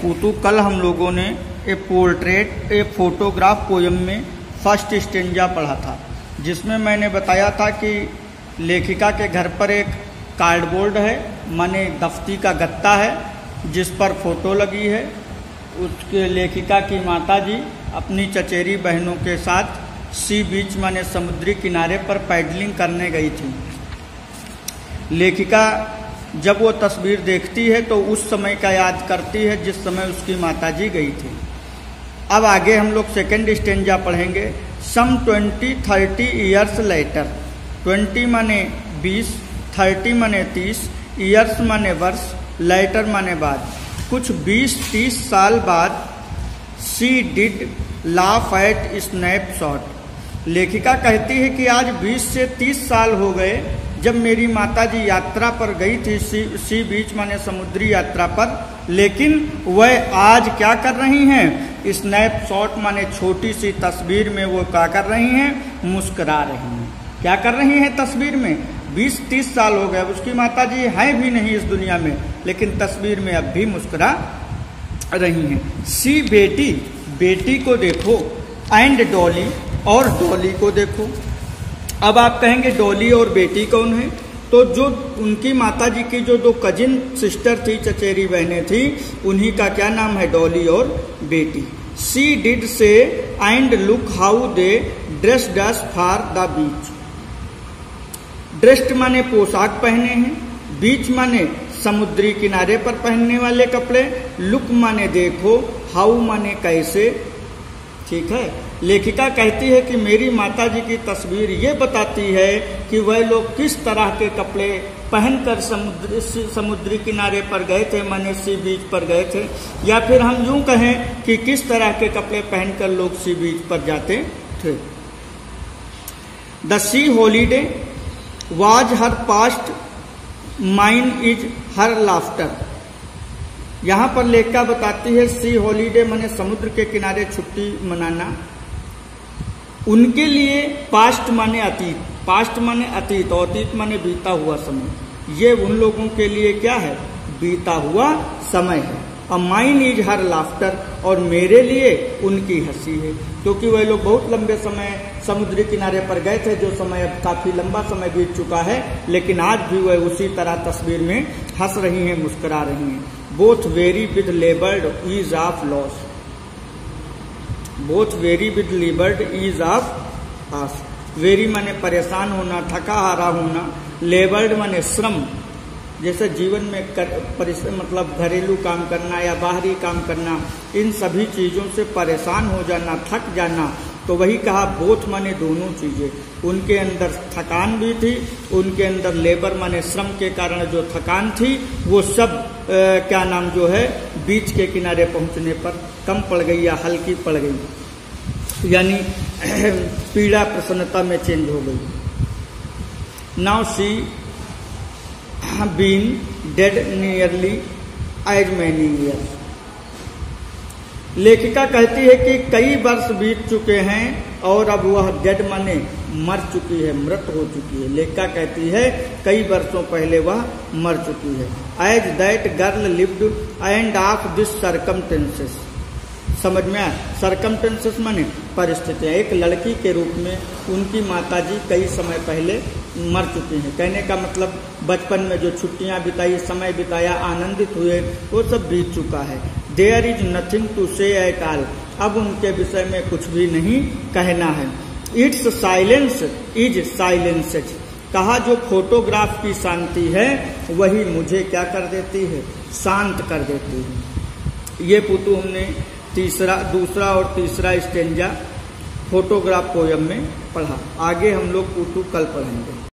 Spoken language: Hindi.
कुतु कल हम लोगों ने ए फोटोग्राफ पोयम में फर्स्ट स्टेंजा पढ़ा था, जिसमें मैंने बताया था कि लेखिका के घर पर एक कार्डबोर्ड है, माने दफ्ती का गत्ता है जिस पर फोटो लगी है। उसके लेखिका की माताजी अपनी चचेरी बहनों के साथ सी बीच माने समुद्री किनारे पर पैडलिंग करने गई थी। लेखिका जब वो तस्वीर देखती है तो उस समय का याद करती है जिस समय उसकी माताजी गई थी। अब आगे हम लोग सेकेंड स्टेंजा पढ़ेंगे। सम 20-30 ईयर्स लेटर, 20 माने 20, 30 माने 30, ईयर्स माने वर्ष, लेटर माने बाद, कुछ 20-30 साल बाद she did laugh at snapshot. लेखिका कहती है कि आज 20 से 30 साल हो गए जब मेरी माताजी यात्रा पर गई थी, सी बीच माने समुद्री यात्रा पर, लेकिन वह आज क्या कर रही हैं? स्नैपशॉट माने छोटी सी तस्वीर में वो क्या कर रही हैं? मुस्कुरा रही हैं। क्या कर रही हैं तस्वीर में? 20-30 साल हो गए, उसकी माताजी है भी नहीं इस दुनिया में, लेकिन तस्वीर में अब भी मुस्कुरा रही हैं। सी बेटी, बेटी को देखो, एंड डॉली, और डॉली को देखो। अब आप कहेंगे डॉली और बेटी कौन है? तो जो उनकी माताजी की जो दो कजिन सिस्टर थी, चचेरी बहनें थी, उन्हीं का क्या नाम है? डॉली और बेटी। सी डिड से and look how they dressed us for the beach. Dressed माने पोशाक पहने हैं, बीच माने समुद्री किनारे पर पहनने वाले कपड़े, लुक माने देखो, हाउ माने कैसे। ठीक है। लेखिका कहती है कि मेरी माताजी की तस्वीर ये बताती है कि वह लोग किस तरह के कपड़े पहनकर समुद्री किनारे पर गए थे, माने सी बीच पर गए थे, या फिर हम यूं कहें कि किस तरह के कपड़े पहनकर लोग सी बीच पर जाते थे। The C holiday was her past, mine is her laughter. यहाँ पर लेखिका बताती है सी हॉलीडे माने समुद्र के किनारे छुट्टी मनाना, उनके लिए पास्ट माने अतीत, पास्ट माने अतीत और अतीत माने बीता हुआ समय। ये उन लोगों के लिए क्या है? बीता हुआ समय है। और माइन इज हर लाफ्टर, और मेरे लिए उनकी हंसी है, क्योंकि वह लोग बहुत लंबे समय समुद्री किनारे पर गए थे, जो समय अब काफी लंबा समय बीत चुका है, लेकिन आज भी वह उसी तरह तस्वीर में हंस रही हैं, मुस्कुरा रही हैं। Both weary with laboured ease of loss, both weary with laboured ease of ours. Weary माने परेशान होना, थका हारा होना, लेबर्ड माने श्रम, जैसे जीवन में मतलब घरेलू काम करना या बाहरी काम करना, इन सभी चीजों से परेशान हो जाना, थक जाना। तो वही कहा बोथ माने दोनों चीजें। उनके अंदर थकान भी थी, उनके अंदर लेबर माने श्रम के कारण जो थकान थी वो सब क्या नाम जो है बीच के किनारे पहुंचने पर कम पड़ गई या हल्की पड़ गई, यानी पीड़ा प्रसन्नता में चेंज हो गई। Now she been dead nearly as many years. लेखिका कहती है कि कई वर्ष बीत चुके हैं और अब वह डेड माने मर चुकी है, मृत हो चुकी है। लेखिका कहती है कई वर्षों पहले वह मर चुकी है। As that girl lived and of this circumstances. समझ में आया? सर्कमस्टेंसेस माने परिस्थितियां। एक लड़की के रूप में उनकी माताजी कई समय पहले मर चुकी हैं। कहने का मतलब बचपन में जो छुट्टियां बिताई, समय बिताया, आनंदित हुए, वो सब बीत चुका है। There is nothing to say at all. अब उनके विषय में कुछ भी नहीं कहना है। It's silence is silenced. कहा जो फोटोग्राफ की शांति है वही मुझे क्या कर देती है? शांत कर देती है। ये पुतु हमने दूसरा और तीसरा स्टेंजा फोटोग्राफ पोयम में पढ़ा। आगे हम लोग पुतु कल पढ़ेंगे।